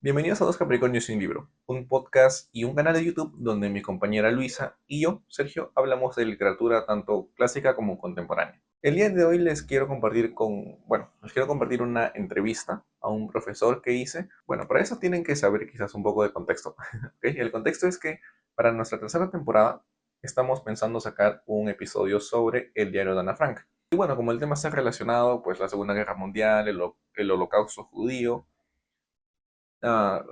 Bienvenidos a Dos Capricornios y un Libro, un podcast y un canal de YouTube donde mi compañera Luisa y yo, Sergio, hablamos de literatura tanto clásica como contemporánea. El día de hoy les quiero compartir una entrevista a un profesor que hice. Bueno, para eso tienen que saber quizás un poco de contexto. ¿Okay? El contexto es que para nuestra tercera temporada estamos pensando sacar un episodio sobre el diario de Ana Frank. Y bueno, como el tema está relacionado, pues la Segunda Guerra Mundial, el Holocausto judío.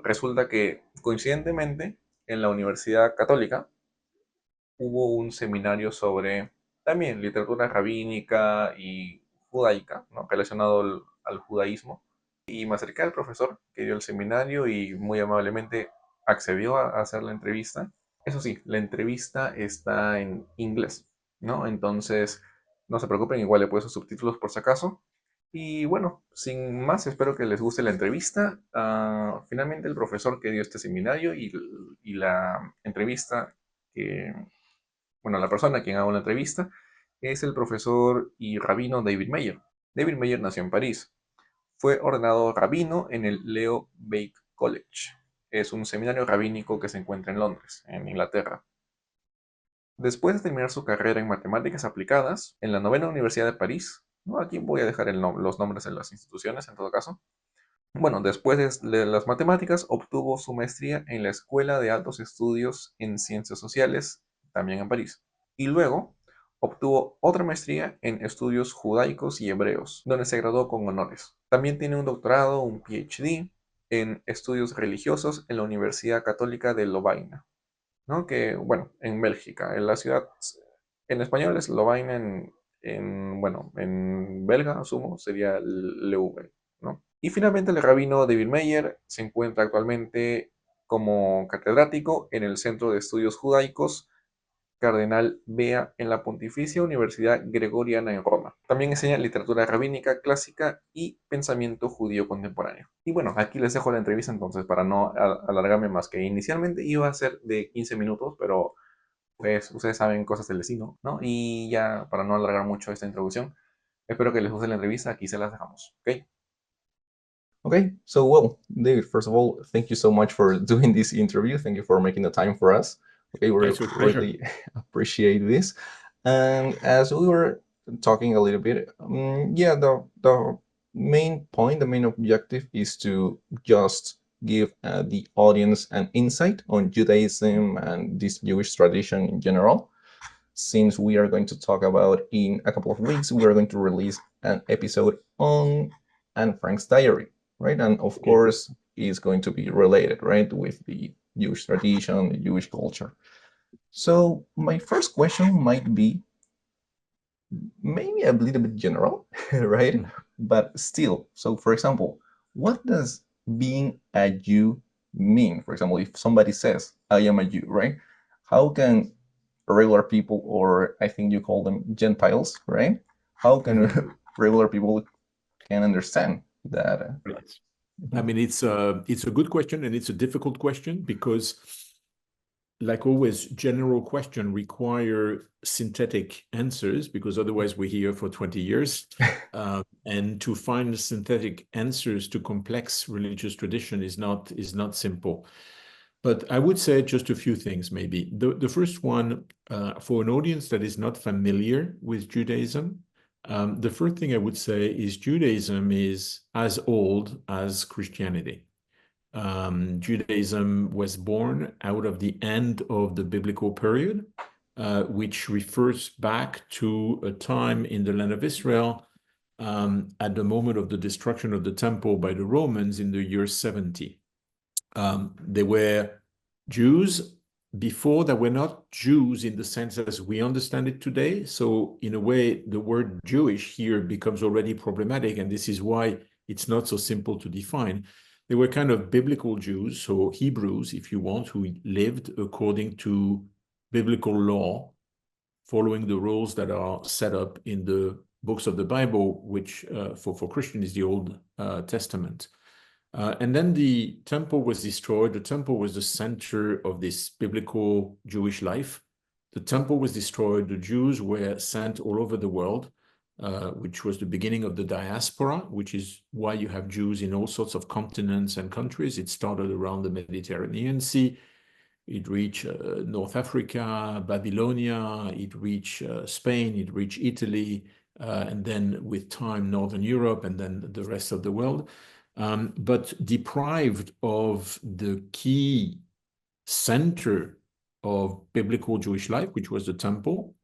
Resulta que coincidentemente en la Universidad Católica hubo un seminario sobre también literatura rabínica y judaica, ¿no? Relacionado al judaísmo. Y me acerqué al profesor que dio el seminario y muy amablemente accedió a hacer la entrevista. Eso sí, la entrevista está en inglés, ¿no? Entonces, no se preocupen, igual le puedo subtítulos por si acaso. Y bueno, sin más, espero que les guste la entrevista. Finalmente, el profesor que dio este seminario y la entrevista, que, bueno, la persona a quien hago la entrevista, es el profesor y rabino David Meyer. David Meyer nació en París. Fue ordenado rabino en el Leo Baker College. Es un seminario rabínico que se encuentra en Londres, en Inglaterra. Después de terminar su carrera en matemáticas aplicadas en la novena Universidad de París, ¿no? Aquí voy a dejar los nombres de las instituciones en todo caso. Bueno, después de las matemáticas, obtuvo su maestría en la Escuela de Altos Estudios en Ciencias Sociales, también en París. Y luego obtuvo otra maestría en estudios judaicos y hebreos, donde se graduó con honores. También tiene un doctorado, un PhD, en estudios religiosos en la Universidad Católica de Lovaina, ¿no? Que, bueno, en Bélgica, en la ciudad, en español es Lovaina, bueno, en belga, asumo, sería Leuven, ¿no? Y finalmente el rabino David Meyer se encuentra actualmente como catedrático en el Centro de Estudios Judaicos Cardenal Bea en la Pontificia Universidad Gregoriana en Roma. También enseña literatura rabínica clásica y pensamiento judío contemporáneo. Y bueno, aquí les dejo la entrevista entonces para no alargarme más, que inicialmente iba a ser de 15 minutos, pero pues ustedes saben cosas del vecino, ¿no? Y ya para no alargar mucho esta introducción, espero que les guste la entrevista, aquí se las dejamos, ¿ok? Okay, so well, David, first of all, thank you so much for doing this interview. Thank you for making the time for us. Okay, we It's a pleasure. really appreciate this. And as we were talking a little bit, yeah, the main point, the main objective is to just give the audience an insight on Judaism and this Jewish tradition in general. Since we are going to talk about in a couple of weeks, we are going to release an episode on Anne Frank's diary, right? And of Okay. course, is going to be related, right, with the Jewish tradition, the Jewish culture. So my first question might be maybe a little bit general, right? Mhm. But still, so for example, what does being a Jew mean? For example, if somebody says, I am a Jew, right? How can regular people, or I think you call them Gentiles, right? How can Mhm. regular people can understand that? Right. I mean, it's a good question and it's a difficult question because, like always, general question require synthetic answers because otherwise we're here for 20 years. And to find synthetic answers to complex religious tradition is not simple. But I would say just a few things, maybe. The first one, for an audience that is not familiar with Judaism, the first thing I would say is Judaism is as old as Christianity. Judaism was born out of the end of the biblical period, which refers back to a time in the land of Israel at the moment of the destruction of the temple by the Romans in the year 70. They were Jews before that were not Jews in the sense as we understand it today. So in a way, the word Jewish here becomes already problematic, and this is why it's not so simple to define. They were kind of biblical Jews, so Hebrews, if you want, who lived according to biblical law, following the rules that are set up in the books of the Bible, which for Christian is the Old Testament. And then the temple was destroyed. The temple was the center of this biblical Jewish life. The temple was destroyed. The Jews were sent all over the world. which was the beginning of the diaspora, which is why you have Jews in all sorts of continents and countries. It started around the Mediterranean Sea. It reached North Africa, Babylonia, it reached Spain, it reached Italy, and then with time, Northern Europe, and then the rest of the world. But deprived of the key center of biblical Jewish life, which was the temple,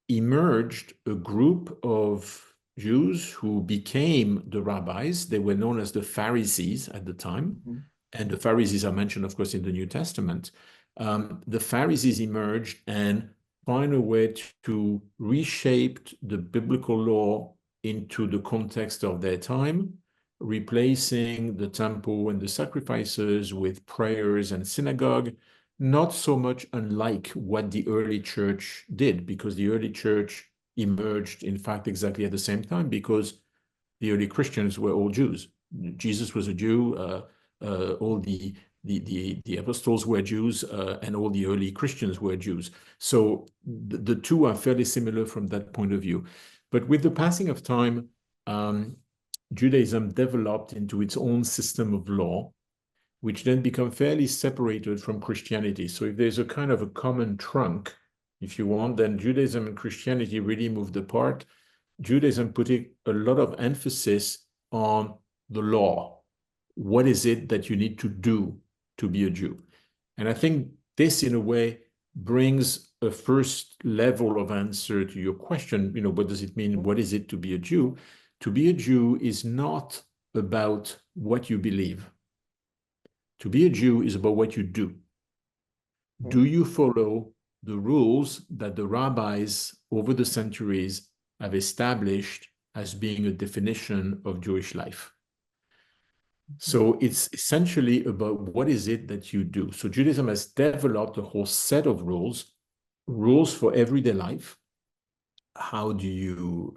emerged a group of Jews who became the rabbis. They were known as the Pharisees at the time. And the Pharisees are mentioned, of course, in the New Testament. The Pharisees emerged and find a way to reshape the biblical law into the context of their time, replacing the temple and the sacrifices with prayers and synagogue, not so much unlike what the early church did, because the early church emerged, in fact, exactly at the same time, because the early Christians were all Jews. Jesus was a Jew, all the apostles were Jews, and all the early Christians were Jews. So the two are fairly similar from that point of view. But with the passing of time, Judaism developed into its own system of law, which then become fairly separated from Christianity. So if there's a kind of a common trunk, if you want, then Judaism and Christianity really moved apart. Judaism putting a lot of emphasis on the law. What is it that you need to do to be a Jew? And I think this, in a way, brings a first level of answer to your question. What does it mean? What is it to be a Jew? To be a Jew is not about what you believe. To be a Jew is about what you do. Do you follow the rules that the rabbis over the centuries have established as being a definition of Jewish life? So it's essentially about what is it that you do. So Judaism has developed a whole set of rules for everyday life. How do you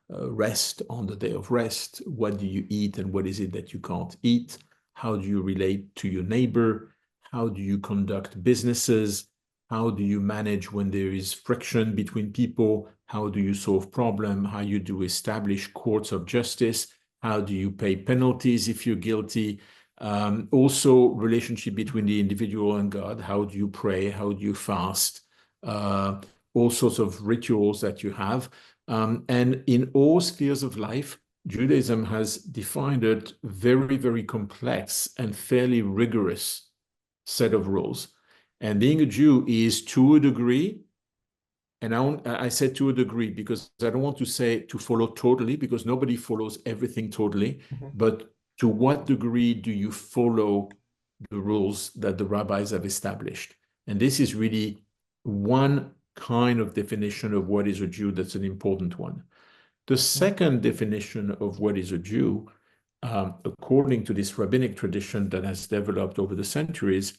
rest on the day of rest? What do you eat and what is it that you can't eat? How do you relate to your neighbor? How do you conduct businesses? How do you manage when there is friction between people? How do you solve problems? How you do establish courts of justice? How do you pay penalties if you're guilty? Also, relationship between the individual and God. How do you pray? How do you fast? All sorts of rituals that you have. And in all spheres of life, Judaism has defined a very, very complex and fairly rigorous set of rules. And being a Jew is, to a degree, and I said to a degree because I don't want to say to follow totally, because nobody follows everything totally, but to what degree do you follow the rules that the rabbis have established? And this is really one kind of definition of what is a Jew that's an important one. The second definition of what is a Jew, according to this rabbinic tradition that has developed over the centuries,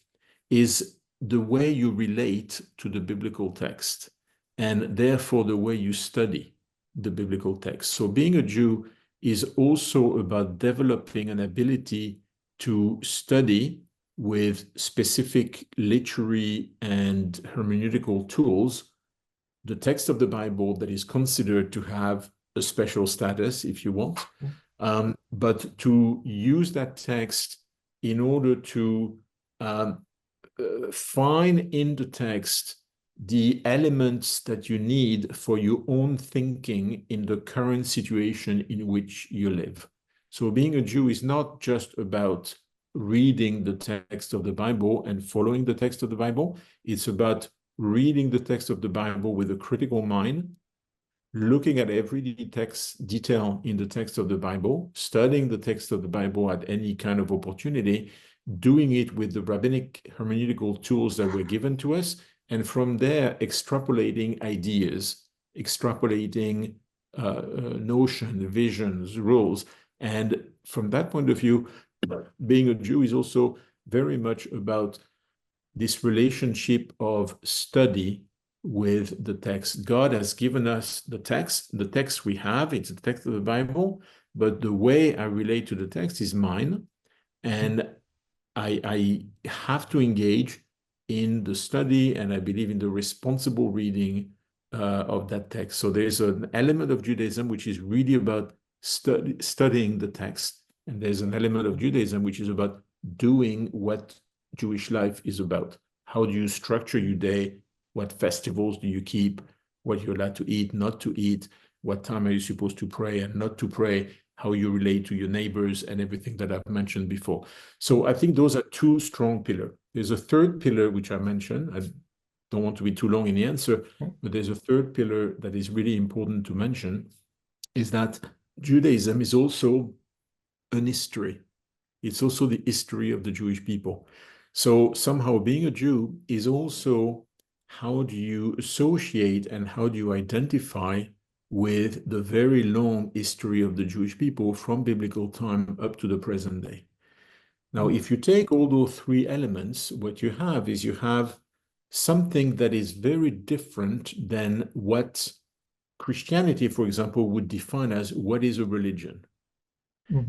is the way you relate to the biblical text, and therefore the way you study the biblical text. So being a Jew is also about developing an ability to study with specific literary and hermeneutical tools the text of the Bible that is considered to have a special status, if you want, but to use that text in order to find in the text the elements that you need for your own thinking in the current situation in which you live. So being a Jew is not just about reading the text of the Bible and following the text of the Bible. It's about reading the text of the Bible with a critical mind, looking at every detail in the text of the Bible, studying the text of the Bible at any kind of opportunity, doing it with the rabbinic hermeneutical tools that were given to us, and from there extrapolating ideas, extrapolating notions, visions, rules. And from that point of view, being a Jew is also very much about this relationship of study with the text. God has given us the text we have, it's the text of the Bible, but the way I relate to the text is mine. And I have to engage in the study, and I believe in the responsible reading of that text. So there's an element of Judaism which is really about studying the text, and there's an element of Judaism which is about doing what Jewish life is about. How do you structure your day? What festivals do you keep? What you're allowed to eat, not to eat? What time are you supposed to pray and not to pray? How you relate to your neighbors and everything that I've mentioned before. So I think those are two strong pillars. There's a third pillar which I mentioned. I don't want to be too long in the answer, but there's a third pillar that is really important to mention, is that Judaism is also an history. It's also the history of the Jewish people. So somehow being a Jew is also how do you associate and how do you identify with the very long history of the Jewish people from biblical time up to the present day. Now, if you take all those three elements, what you have is you have something that is very different than what Christianity, for example, would define as what is a religion.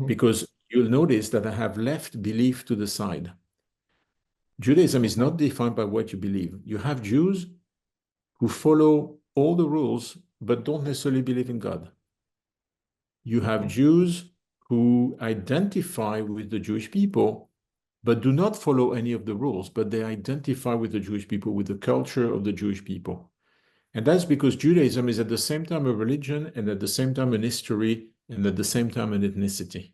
Because you'll notice that I have left belief to the side. Judaism is not defined by what you believe. You have Jews who follow all the rules, but don't necessarily believe in God. You have Jews who identify with the Jewish people, but do not follow any of the rules, but they identify with the Jewish people, with the culture of the Jewish people. And that's because Judaism is at the same time a religion and at the same time an history and at the same time an ethnicity.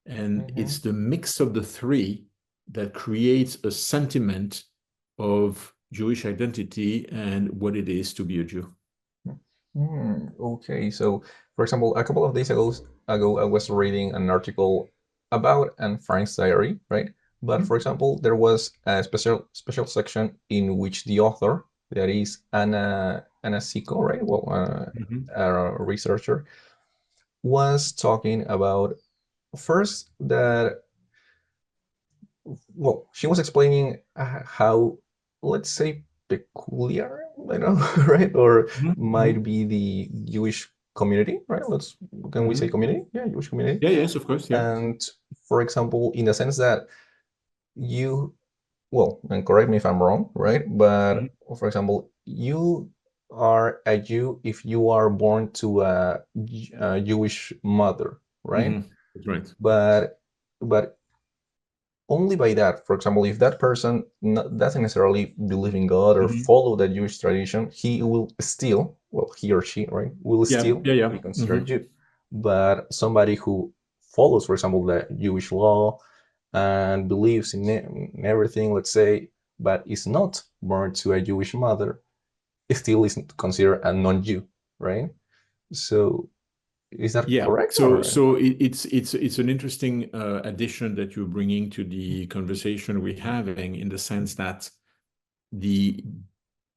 And it's the mix of the three that creates a sentiment of Jewish identity and what it is to be a Jew. Okay, so for example, a couple of days ago, I was reading an article about Anne Frank's diary, right? But for example, there was a special section in which the author, that is Anna Sico, right? Well, a researcher, was talking about first that, well, she was explaining how, let's say, peculiar, I know, right? Or might be the Jewish community, right? Can we say community? Yeah, Jewish community. Yeah, yes, of course, yeah. And for example, in the sense that well, and correct me if I'm wrong, right? But for example, you are a Jew if you are born to a Jewish mother, right? That's right. But only by that, for example, if that person doesn't necessarily believe in God or follow the Jewish tradition, he will still, well, he or she, right, will still be considered Jew. But somebody who follows, for example, the Jewish law and believes in everything, let's say, but is not born to a Jewish mother, still isn't considered a non-Jew, right? So is that correct? So it's an interesting addition that you're bringing to the conversation we're having, in the sense that the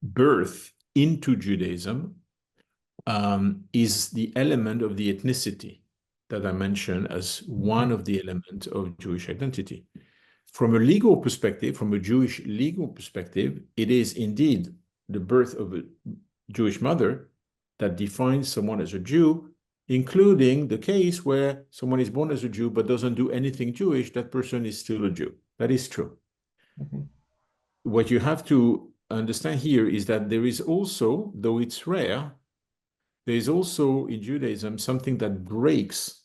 birth into Judaism is the element of the ethnicity that I mentioned as one of the elements of Jewish identity. From a legal perspective, from a Jewish legal perspective, it is indeed the birth of a Jewish mother that defines someone as a Jew, including the case where someone is born as a Jew but doesn't do anything Jewish. That person is still a Jew. That is true. What you have to understand here is that there is also, though it's rare, there is also in Judaism something that breaks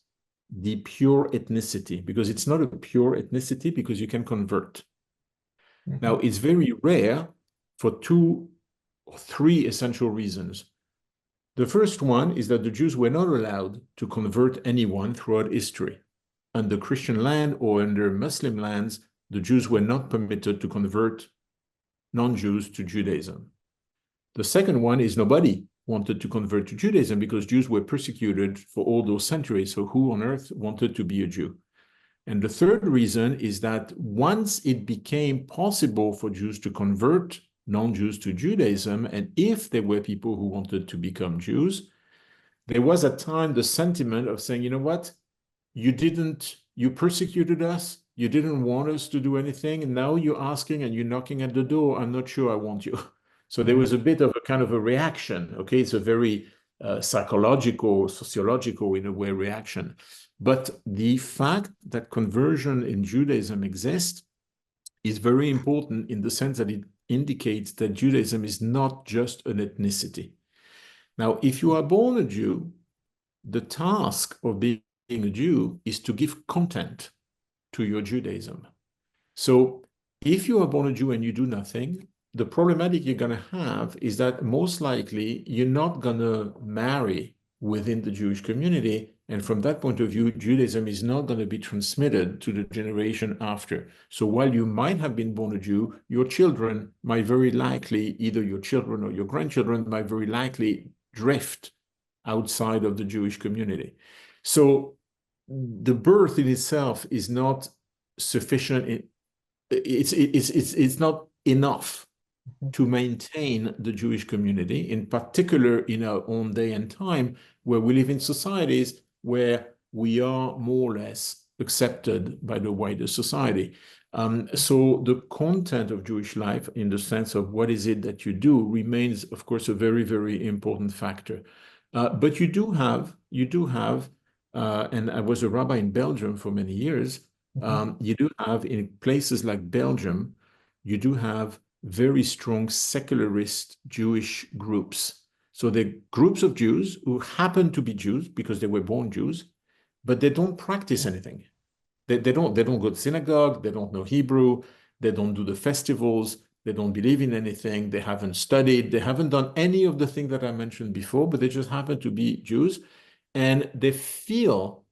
the pure ethnicity, because it's not a pure ethnicity, because you can convert. Now, it's very rare for 2 or 3 essential reasons. The first one is that the Jews were not allowed to convert anyone throughout history. Under Christian land or under Muslim lands, the Jews were not permitted to convert non-Jews to Judaism. The second one is nobody wanted to convert to Judaism because Jews were persecuted for all those centuries. So who on earth wanted to be a Jew? And the third reason is that once it became possible for Jews to convert non-Jews to Judaism, and if there were people who wanted to become Jews, there was at time the sentiment of saying, you know what, you persecuted us, you didn't want us to do anything, and now you're asking and you're knocking at the door, I'm not sure I want you. So there was a bit of a kind of a reaction, okay? It's a very psychological, sociological, in a way, reaction. But the fact that conversion in Judaism exists is very important in the sense that it indicates that Judaism is not just an ethnicity. Now, if you are born a Jew, the task of being a Jew is to give content to your Judaism. So if you are born a Jew and you do nothing, the problematic you're going to have is that most likely you're not going to marry within the Jewish community. And from that point of view, Judaism is not going to be transmitted to the generation after. So while you might have been born a Jew, your children might very likely, either your children or your grandchildren might very likely drift outside of the Jewish community. So the birth in itself is not sufficient. It's not enough to maintain the Jewish community, in particular in our own day and time, where we live in societies where we are more or less accepted by the wider society. So the content of Jewish life, in the sense of what is it that you do, remains, of course, a very, very important factor. But you do have, and I was a rabbi in Belgium for many years. You do have, in places like Belgium, you do have very strong secularist Jewish groups. So they're groups of Jews who happen to be Jews because they were born Jews, but they don't practice anything. They don't go to synagogue, they don't know Hebrew, they don't do the festivals, they don't believe in anything, they haven't studied, they haven't done any of the things that I mentioned before, but they just happen to be Jews, and they feel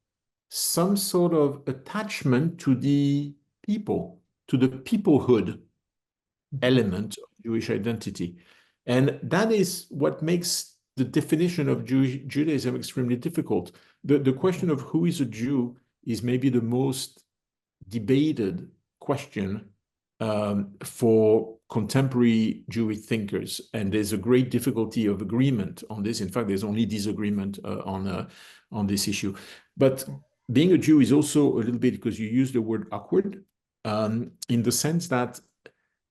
some sort of attachment to the people, to the peoplehood element of Jewish identity. And that is what makes the definition of Judaism extremely difficult. The question of who is a Jew is maybe the most debated question for contemporary Jewish thinkers. And there's a great difficulty of agreement on this. In fact, there's only disagreement on this issue. But being a Jew is also a little bit, because you use the word awkward, in the sense that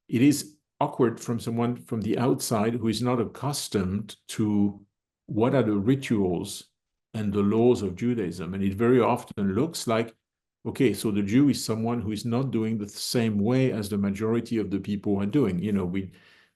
it is awkward from someone from the outside who is not accustomed to what are the rituals and the laws of Judaism. And it very often looks like, okay, so the Jew is someone who is not doing the same way as the majority of the people are doing. You know, we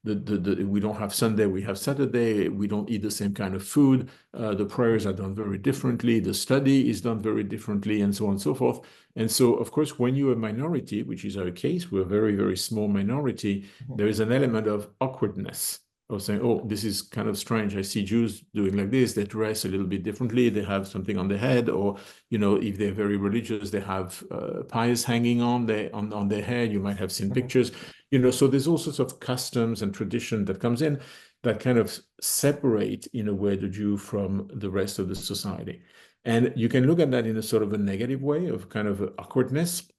don't have Sunday, we have Saturday. We don't eat the same kind of food. The prayers are done very differently. The study is done very differently, and so on and so forth. And so, of course, when you're a minority, which is our case, we're a very, very small minority, there is an element of awkwardness, of saying, oh, this is kind of strange. I see Jews doing like this. They dress a little bit differently. They have something on their head, or, you know, if they're very religious, they have pies hanging on their head. You might have seen pictures, you know. So there's all sorts of customs and tradition that comes in that kind of separate, in a way, the Jew from the rest of the society. And you can look at that in a sort of a negative way of kind of awkwardness.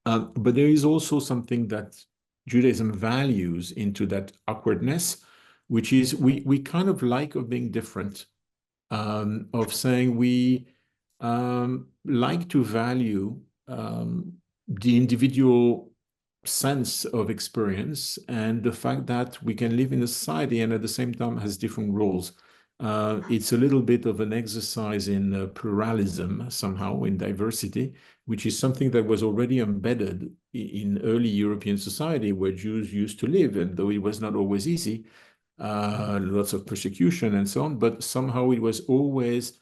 But there is also something that Judaism values into that awkwardness, which is we kind of like of being different, of saying we like to value the individual sense of experience and the fact that we can live in a society and at the same time has different roles. It's a little bit of an exercise in pluralism, somehow, in diversity, which is something that was already embedded in early European society where Jews used to live, and though it was not always easy, lots of persecution and so on, but somehow it was always,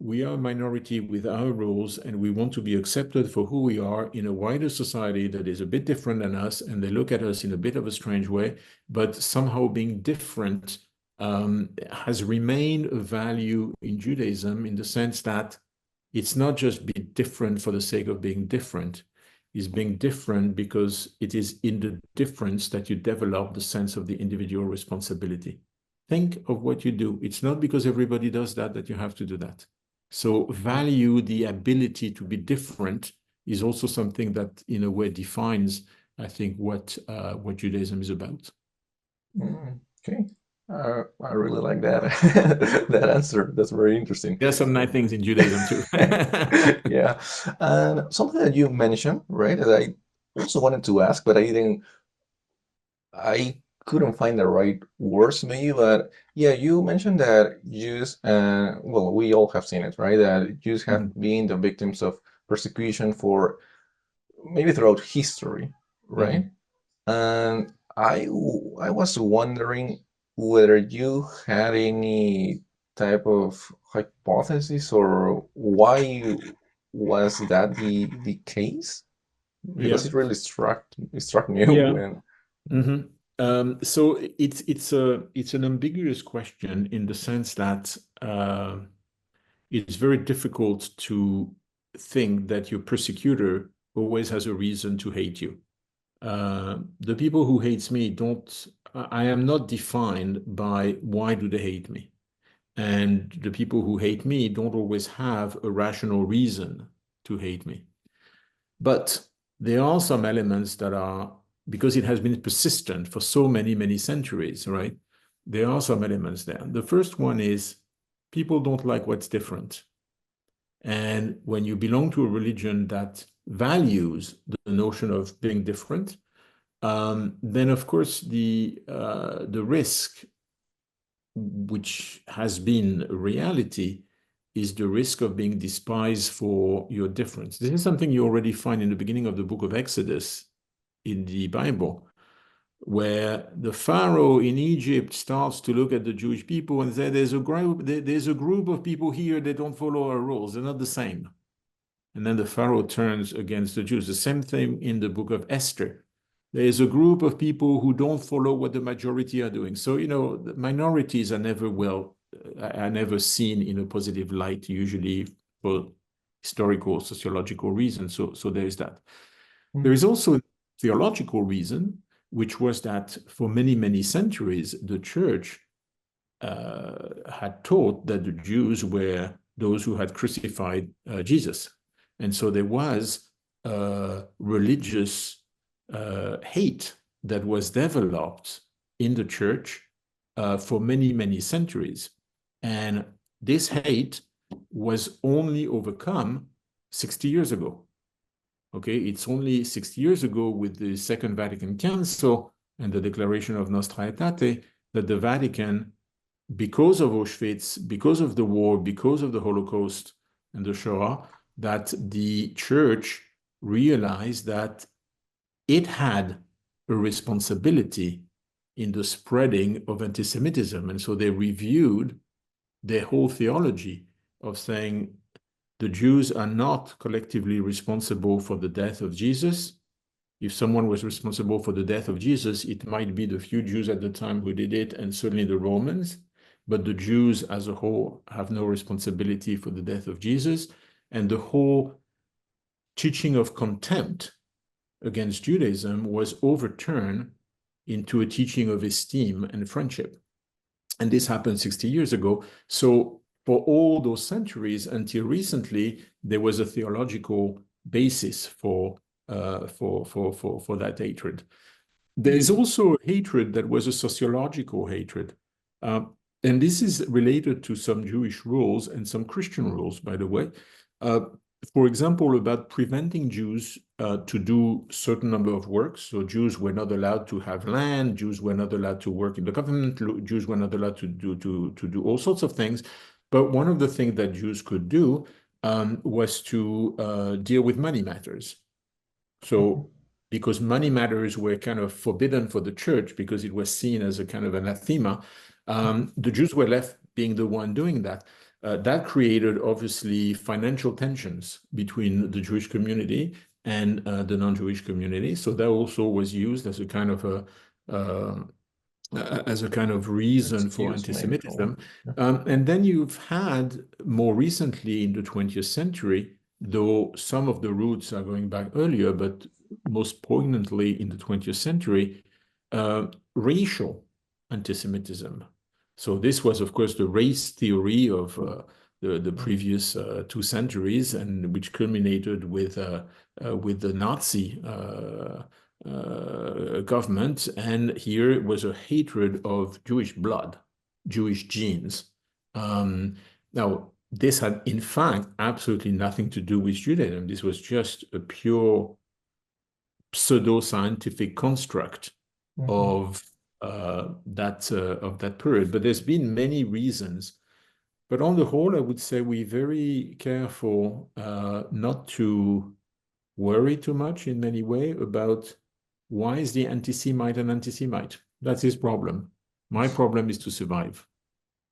we are a minority with our rules, and we want to be accepted for who we are in a wider society that is a bit different than us, and they look at us in a bit of a strange way, but somehow being different has remained a value in Judaism, in the sense that it's not just be different for the sake of being different. It's being different because it is in the difference that you develop the sense of the individual responsibility. Think of what you do. It's not because everybody does that that you have to do that. So value the ability to be different is also something that, in a way, defines, I think, what Judaism is about. Okay. I really like that that answer. That's very interesting. There are some nice things in Judaism too. Yeah. And something that you mentioned, right, that I also wanted to ask, but I couldn't find the right words maybe, but yeah, you mentioned that Jews, well, we all have seen it, right? That Jews have been the victims of persecution for maybe throughout history, right? And I was wondering whether you had any type of hypothesis or why was that the case? Because Yeah. it really struck me Yeah. when. So it's an ambiguous question in the sense that it's very difficult to think that your persecutor always has a reason to hate you. The people who hates me don't, I am not defined by why do they hate me. And the people who hate me don't always have a rational reason to hate me. But there are some elements that are, because it has been persistent for so many, many centuries, right? There are some elements there. The first one is people don't like what's different. And when you belong to a religion that values the notion of being different, then of course the risk, which has been a reality, is the risk of being despised for your difference. This is something you already find in the beginning of the book of Exodus in the Bible, where the Pharaoh in Egypt starts to look at the Jewish people and say, there's a group of people here that don't follow our rules. They're not the same. And then the Pharaoh turns against the Jews. The same thing in the book of Esther. There is a group of people who don't follow what the majority are doing. So, the minorities are never seen in a positive light, usually for historical, sociological reasons. So there is that. There is also a theological reason, which was that for many, many centuries, the church had taught that the Jews were those who had crucified Jesus. And so there was religious hate that was developed in the church for many, many centuries. And this hate was only overcome 60 years ago. Okay, it's only 60 years ago with the Second Vatican Council and the Declaration of Nostra Aetate that the Vatican, because of Auschwitz, because of the war, because of the Holocaust and the Shoah, that the church realized that it had a responsibility in the spreading of anti-Semitism. And so they reviewed their whole theology of saying the Jews are not collectively responsible for the death of Jesus. If someone was responsible for the death of Jesus, it might be the few Jews at the time who did it, and certainly the Romans. But the Jews as a whole have no responsibility for the death of Jesus. And the whole teaching of contempt against Judaism was overturned into a teaching of esteem and friendship. And this happened 60 years ago. So for all those centuries until recently, there was a theological basis for that hatred. There is also a hatred that was a sociological hatred. And this is related to some Jewish rules and some Christian rules, by the way. For example, about preventing Jews to do certain number of works. So Jews were not allowed to have land. Jews were not allowed to work in the government. Jews were not allowed to do all sorts of things. But one of the things that Jews could do was to deal with money matters. So because money matters were kind of forbidden for the church because it was seen as a kind of anathema, the Jews were left being the one doing that. That created obviously financial tensions between the Jewish community and the non-Jewish community. So that also was used as a kind of reason for anti-Semitism. And then you've had more recently in the 20th century, though some of the roots are going back earlier, but most poignantly in the 20th century, racial anti-Semitism. So this was, of course, the race theory of the previous 2 centuries, and which culminated with the Nazi government. And here was a hatred of Jewish blood, Jewish genes. Now, this had, in fact, absolutely nothing to do with Judaism. This was just a pure pseudo-scientific construct of that period. But there's been many reasons. But on the whole, I would say we're very careful not to worry too much in many ways about why is the anti-Semite an anti-Semite. That's his problem. My problem is to survive,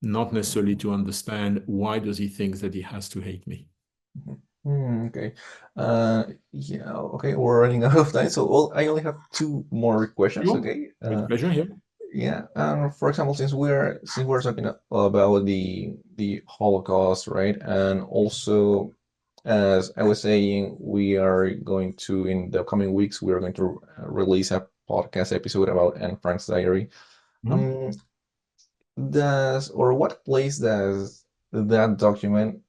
not necessarily to understand why does he think that he has to hate me. Okay. Yeah, okay, we're running out of time, so I only have two more questions, Sure. okay? With pleasure here. Yeah, for example, since we're talking about the Holocaust, right? And also, as I was saying, we are going to, in the coming weeks, we are going to release a podcast episode about Anne Frank's diary. Um, what place does that document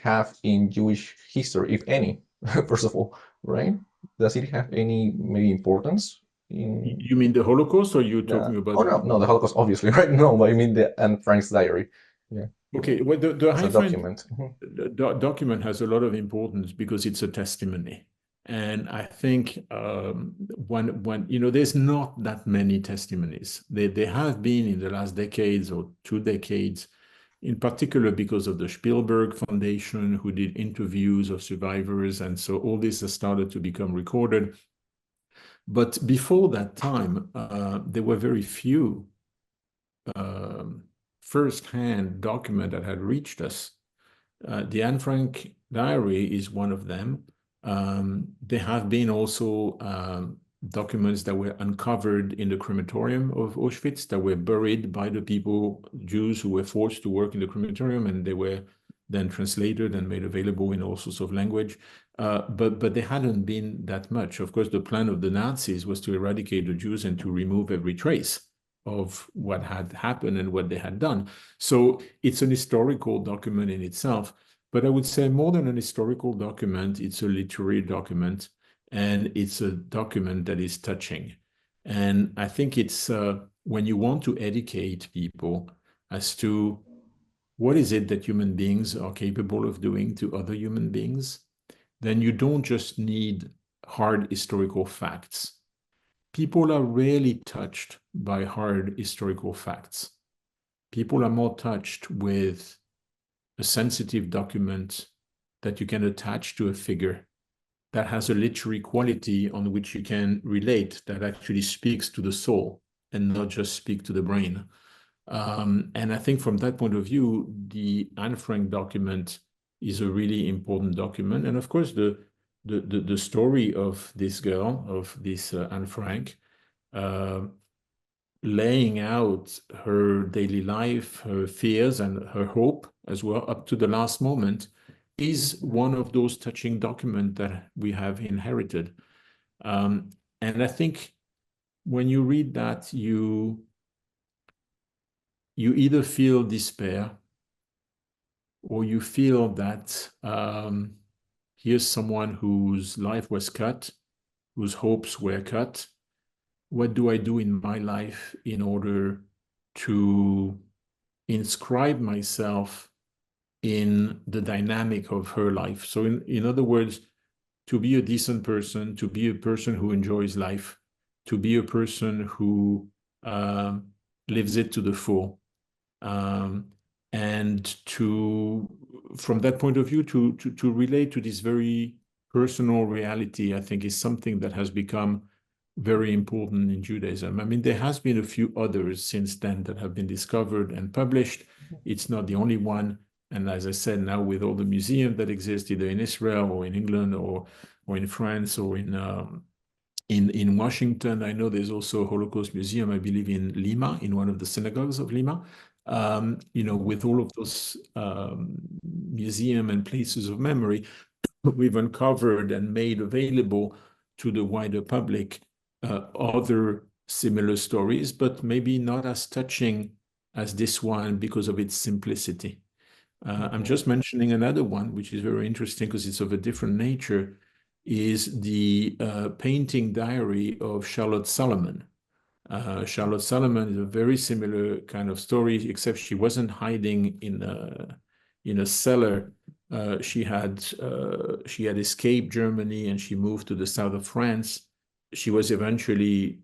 have in Jewish history, if any? First of all, right? Does it have any maybe importance in You mean the Holocaust, or you're the? talking about Oh no, the Holocaust, obviously, right? No, but I mean the Anne Frank's diary. Yeah, Okay, well, the as a High Frank document. document has a lot of importance because it's a testimony. And I think when you know, there's not that many testimonies. There have been in the last decades or 2 decades, in particular because of the Spielberg Foundation, who did interviews of survivors. And so all this has started to become recorded. But before that time, there were very few first-hand documents that had reached us. The Anne Frank diary is one of them. There have been also documents that were uncovered in the crematorium of Auschwitz that were buried by the people, Jews who were forced to work in the crematorium, and they were then translated and made available in all sorts of language. But there hadn't been that much. Of course, the plan of the Nazis was to eradicate the Jews and to remove every trace of what had happened and what they had done. So it's an historical document in itself, but I would say more than an historical document, it's a literary document, and it's a document that is touching. And I think it's when you want to educate people as to what is it that human beings are capable of doing to other human beings, then you don't just need hard historical facts. People are rarely touched by hard historical facts. People are more touched with a sensitive document that you can attach to a figure that has a literary quality on which you can relate, that actually speaks to the soul and not just speak to the brain. And I think from that point of view, the Anne Frank document is a really important document. And of course, the story of this girl, of this Anne Frank, laying out her daily life, her fears, and her hope as well, up to the last moment, is one of those touching documents that we have inherited. And I think when you read that, you either feel despair, or you feel that here's someone whose life was cut, whose hopes were cut. What do I do in my life in order to inscribe myself in the dynamic of her life? So in other words, to be a decent person, to be a person who enjoys life, to be a person who lives it to the full. And from that point of view, to relate to this very personal reality, I think is something that has become very important in Judaism. I mean, there has been a few others since then that have been discovered and published. It's not the only one. And as I said, now with all the museums that exist, either in Israel or in England or in France or in Washington, I know there's also a Holocaust museum, I believe, in Lima, in one of the synagogues of Lima. You know, with all of those museum and places of memory, we've uncovered and made available to the wider public other similar stories, but maybe not as touching as this one because of its simplicity. I'm just mentioning another one, which is very interesting because it's of a different nature, is the painting diary of Charlotte Solomon. Charlotte Solomon is a very similar kind of story, except she wasn't hiding in a cellar. She had escaped Germany and she moved to the south of France. She was eventually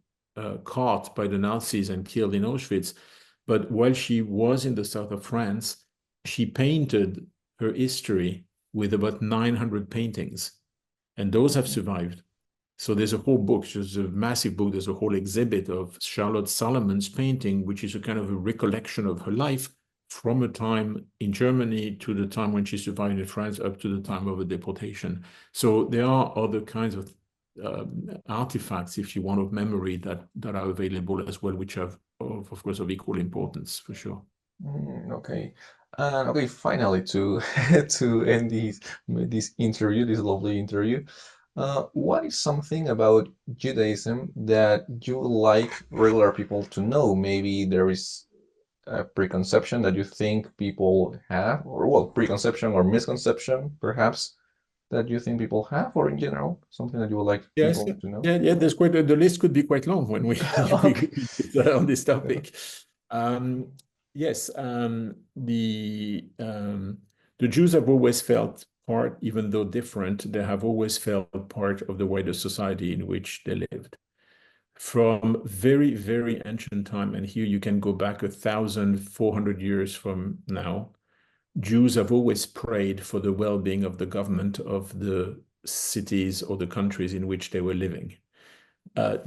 caught by the Nazis and killed in Auschwitz. But while she was in the south of France, she painted her history with about 900 paintings, and those have survived. So there's a whole book, there's a massive book, there's a whole exhibit of Charlotte Salomon's painting, which is a kind of a recollection of her life from a time in Germany to the time when she survived in France up to the time of the deportation. So there are other kinds of artifacts, if you want, of memory that are available as well, which have, of course, of equal importance for sure. Okay. Okay, finally to to end this interview, this lovely interview, what is something about Judaism that you like regular people to know? Maybe there is a preconception that you think people have, or well, preconception or misconception, perhaps, that you think people have, or in general, something that you would like Yes, people to know? yeah. There's quite the list could be quite long when we Okay. on this topic. Yes, the Jews have always felt part, even though different, they have always felt part of the wider society in which they lived. From very, very ancient time, and here you can go back 1,400 years from now, Jews have always prayed for the well-being of the government of the cities or the countries in which they were living.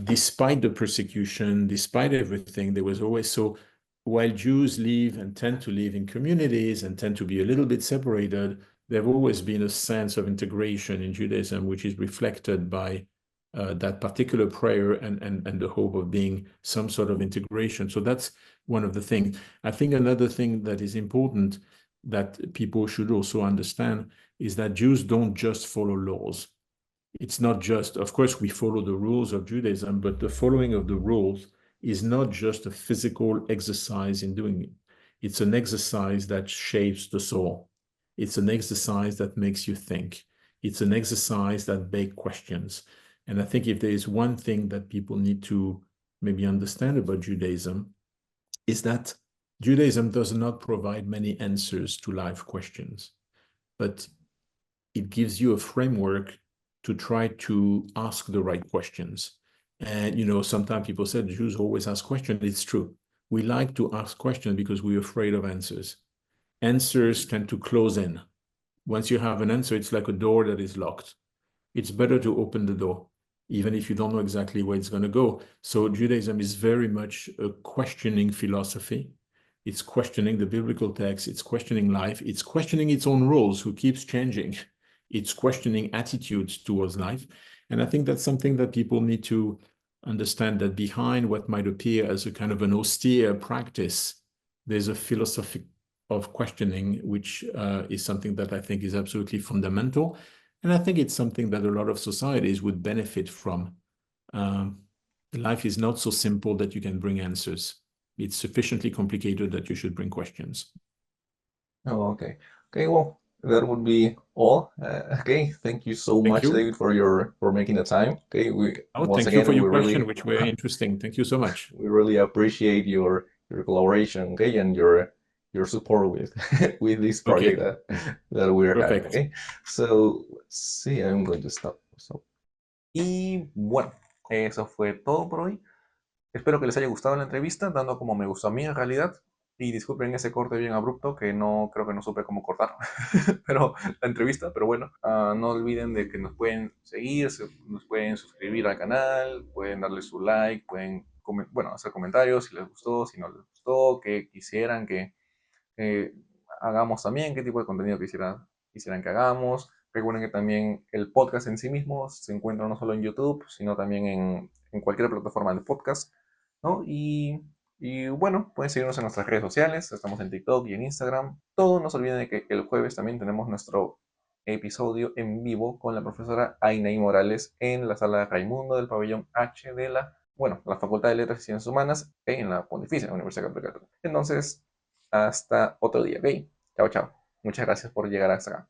Despite the persecution, despite everything, there was always so. While Jews live and tend to live in communities and tend to be a little bit separated, there have always been a sense of integration in Judaism, which is reflected by that particular prayer and the hope of being some sort of integration. So that's one of the things. I think another thing that is important that people should also understand is that Jews don't just follow laws. It's not just, of course, we follow the rules of Judaism, but the following of the rules is not just a physical exercise in doing it. It's an exercise that shapes the soul. It's an exercise that makes you think. It's an exercise that begs questions. And I think if there is one thing that people need to maybe understand about Judaism, is that Judaism does not provide many answers to life questions, but it gives you a framework to try to ask the right questions. And, sometimes people say the Jews always ask questions. It's true. We like to ask questions because we're afraid of answers. Answers tend to close in. Once you have an answer, it's like a door that is locked. It's better to open the door, even if you don't know exactly where it's going to go. So Judaism is very much a questioning philosophy. It's questioning the biblical text. It's questioning life. It's questioning its own rules, who keeps changing. It's questioning attitudes towards life. And I think that's something that people need to understand, that behind what might appear as a kind of an austere practice, there's a philosophy of questioning, which is something that I think is absolutely fundamental. And I think it's something that a lot of societies would benefit from. Life is not so simple that you can bring answers. It's sufficiently complicated that you should bring questions. Oh, okay. Okay, well, that would be all. Okay, thank you so Thank much, you. David, for making the time. Okay, Oh, once thank you for again your question, which were uh, interesting. Thank you so much. we really appreciate your collaboration, okay, and your support with with this project Okay, that we're having. perfect. Okay, so let's see. I'm going to stop. So, Y bueno, eso fue todo por hoy. Espero que les haya gustado la entrevista, dando como me gustó a mí en realidad. Y disculpen ese corte bien abrupto que no creo que no supe cómo cortar, pero la entrevista, pero bueno, no olviden de que nos pueden seguir, nos pueden suscribir al canal, pueden darle su like, pueden bueno, hacer comentarios si les gustó, si no les gustó, qué quisieran que hagamos también, qué tipo de contenido quisieran que hagamos. Recuerden que también el podcast en sí mismo se encuentra no solo en YouTube, sino también en cualquier plataforma de podcast, ¿no? Y bueno, pueden seguirnos en nuestras redes sociales, estamos en TikTok y en Instagram. Todo, no se olviden de que el jueves también tenemos nuestro episodio en vivo con la profesora Ainay Morales en la sala de Raimundo del pabellón H de la Facultad de Letras y Ciencias Humanas en la Pontificia Universidad Católica. Entonces, hasta otro día, ¿ok? Chao, chao. Muchas gracias por llegar hasta acá.